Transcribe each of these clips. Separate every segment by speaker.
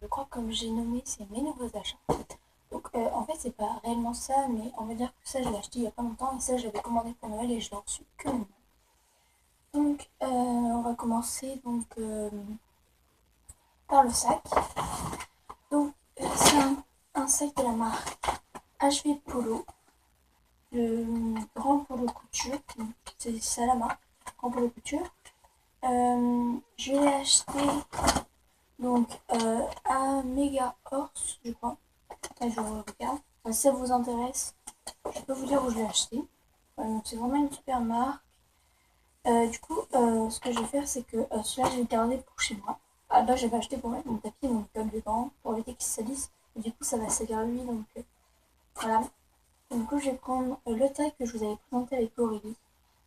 Speaker 1: je crois que comme j'ai nommé, c'est mes nouveaux achats. Donc en fait, c'est pas réellement ça, mais on va dire que ça, je l'ai acheté il y a pas longtemps et ça, je l'avais commandé pour Noël et je l'ai reçu que maintenant. Donc on va commencer par le sac. Donc c'est un sac de la marque HV Polo, le grand polo couture, c'est ça la marque, grand polo couture. Je l'ai acheté donc à Mega Horse, je crois. Là, je regarde. Si ça vous intéresse, je peux vous dire où je l'ai acheté. Donc c'est vraiment une super marque. Du coup, ce que je vais faire, c'est que celui-là, je vais le garder pour chez moi. Ah, là, j'avais acheté pour mettre mon tapis et mon école dedans pour éviter qu'il se salisse. Et du coup, ça va salir lui, donc voilà. Et du coup, je vais prendre le sac que je vous avais présenté avec Aurélie.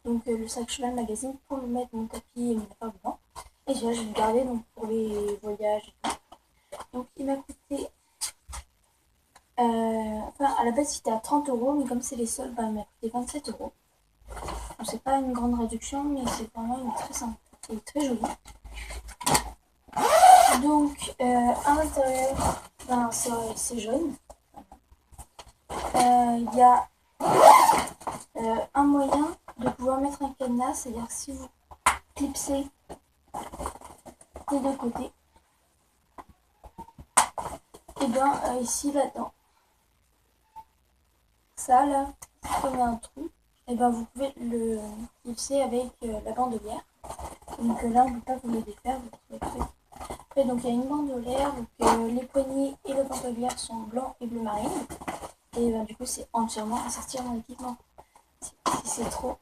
Speaker 1: Donc le sac Cheval Magazine pour le mettre mon tapis et mon affaire dedans. Et celui-là, je vais le garder donc, pour les voyages et tout. Donc il m'a coûté... enfin, à la base, il était à 30 €, mais comme c'est les soldes, bah, il m'a coûté 27 €. Donc, c'est pas une grande réduction, mais c'est vraiment une très simple et très jolie. Donc, à l'intérieur, ben, c'est jaune. Il y a un moyen de pouvoir mettre un cadenas, c'est-à-dire si vous clipsez des deux côtés, et bien ici, là-dedans, ça là, comme il y a un trou, et ben vous pouvez le clipser avec la bandolière. Donc là, on ne peut pas vous le défaire, vous trouvez. Après, donc il y a une bandolière, donc les poignées et la bandolière sont blancs et bleu marine. Et ben, du coup, c'est entièrement à sortir mon équipement. Si c'est trop.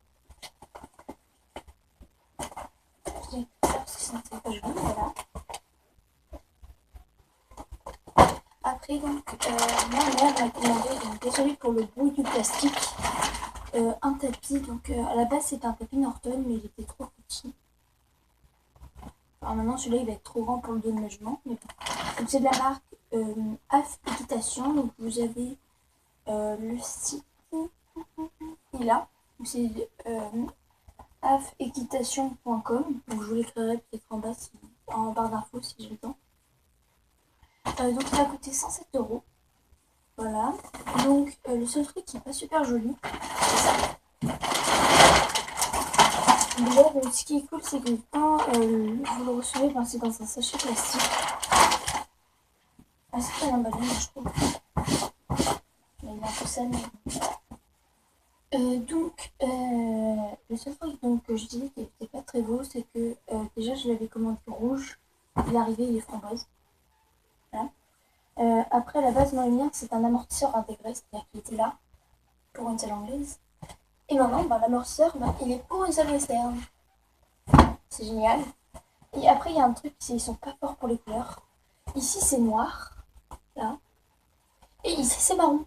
Speaker 1: Je vais ça parce que sinon c'est pas joli, voilà. Après, donc, ma mère m'a commandé, donc désolé pour le bruit du plastique, un tapis. Donc à la base, c'était un tapis Norton, mais il était trop petit. Alors maintenant, celui-là, il va être trop grand pour le déménagement. Mais bon. Donc c'est de la marque AF Équitation. Donc vous avez le site, il a. C'est afequitation.com. Donc je vous l'écrirai peut-être en bas, en barre d'infos si j'ai le temps. Donc il a coûté 107 €. Voilà. Donc le seul truc qui n'est pas super joli, c'est ça. Déjà, ce qui est cool, c'est que quand vous le recevez, ben, c'est dans un sachet plastique. Ah, c'est pas l'emballage, je trouve. Il est un peu sale. Donc, le seul truc donc, que je disais qui n'était pas très beau, c'est que déjà, je l'avais commandé rouge. Il est arrivé, il est framboise. Voilà. Après, à la base, mon lumière, c'est un amortisseur intégré, c'est-à-dire qu'il était là pour une salle anglaise. Et maintenant, ben, l'amortisseur, ben, il est pour une salle externe. C'est génial. Et après, il y a un truc, c'est qu'ils sont pas forts pour les couleurs. Ici, c'est noir, là. Et ici, c'est marron.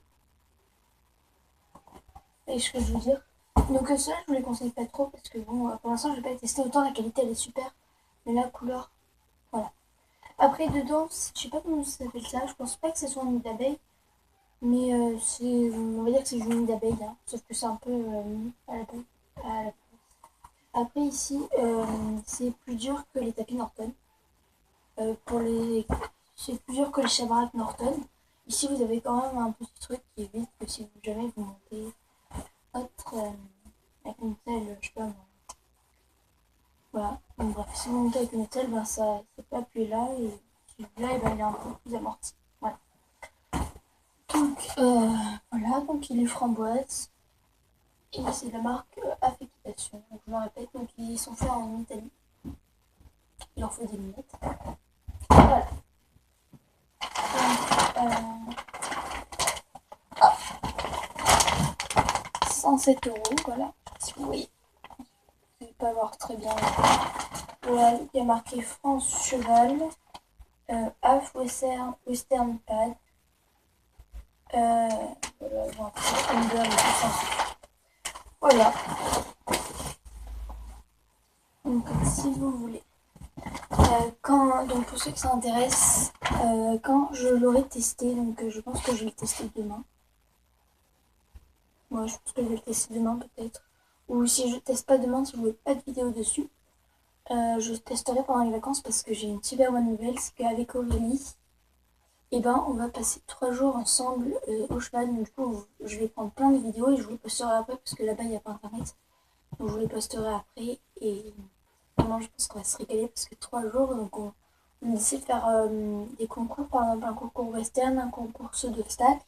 Speaker 1: Et ce que je veux dire. Donc cela, je vous les conseille pas trop parce que bon, pour l'instant, je vais pas testé. Autant la qualité, elle est super, mais la couleur, voilà. Après, dedans, je sais pas comment ça s'appelle ça. Je pense pas que ce soit un nid d'abeille, mais on va dire que c'est du nid d'abeille, hein. Sauf que c'est un peu à la peau. Après, ici, c'est plus dur que les tapis Norton. C'est plus dur que les chabraques Norton. Ici, vous avez quand même un petit truc qui évite que si jamais vous montez autre avec une telle, je sais pas moi. Voilà. Donc bref, si vous montez avec une telle, ben ça peut appuyer là et celui-là, ben, il est un peu plus amorti. Voilà. Donc voilà, donc il est framboise. Et c'est la marque Affectation. Donc je me répète, donc ils sont faits en Italie. Il leur faut des lunettes. Voilà. Donc, 107 €, voilà. Si vous voyez. Vous ne pouvez pas voir très bien. Voilà, il y a marqué France Cheval, AF Western Pad. Voilà, bon, voilà. Donc, si vous voulez. Donc pour ceux que ça intéresse, quand je l'aurai testé, donc je pense que je vais le tester demain. Ouais, je pense que je vais le tester demain peut-être. Ou si je teste pas demain, si vous voulez pas de vidéo dessus, je testerai pendant les vacances parce que j'ai une super bonne nouvelle, c'est qu'avec Aurélie, Et ben on va passer 3 jours ensemble au cheval. Du coup je vais prendre plein de vidéos et je vous les posterai après parce que là-bas il n'y a pas internet. Donc je vous les posterai après et vraiment je pense qu'on va se régaler parce que 3 jours donc on essaie de faire des concours, par exemple un concours western, un concours saut d'obstacles,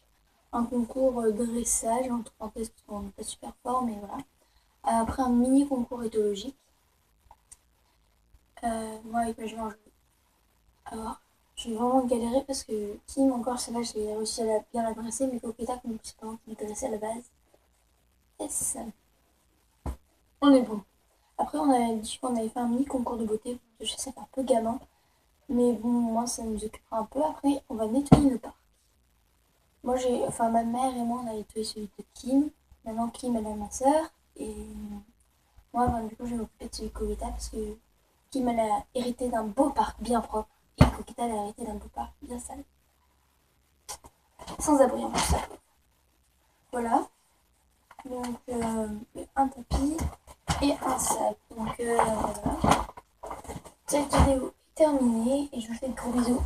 Speaker 1: un concours dressage, entre parenthèses parce qu'on n'est pas super fort mais voilà. Après un mini concours éthologique. Moi avec ma jument, alors j'ai vraiment galéré parce que Kim encore celle-là j'ai réussi à bien la dresser mais Coqueta comme c'est pas moi qui l'ai dressé à la base. Yes. On est bon. Après on avait dit qu'on avait fait un mini concours de beauté, je sais ça fait un peu gamin. Mais bon, moi ça nous occupera un peu. Après on va nettoyer le parc. Moi ma mère et moi on a nettoyé celui de Kim. Maintenant Kim elle a ma soeur. Et moi du coup je vais m'occuper de celui de Coqueta parce que Kim elle a hérité d'un beau parc bien propre. Et Coqueta elle a hérité d'un beau parc bien sale. Sans abri en plus ça. Voilà. Donc un tapis et un sac. Donc voilà. Cette vidéo est terminée et je vous fais de gros bisous.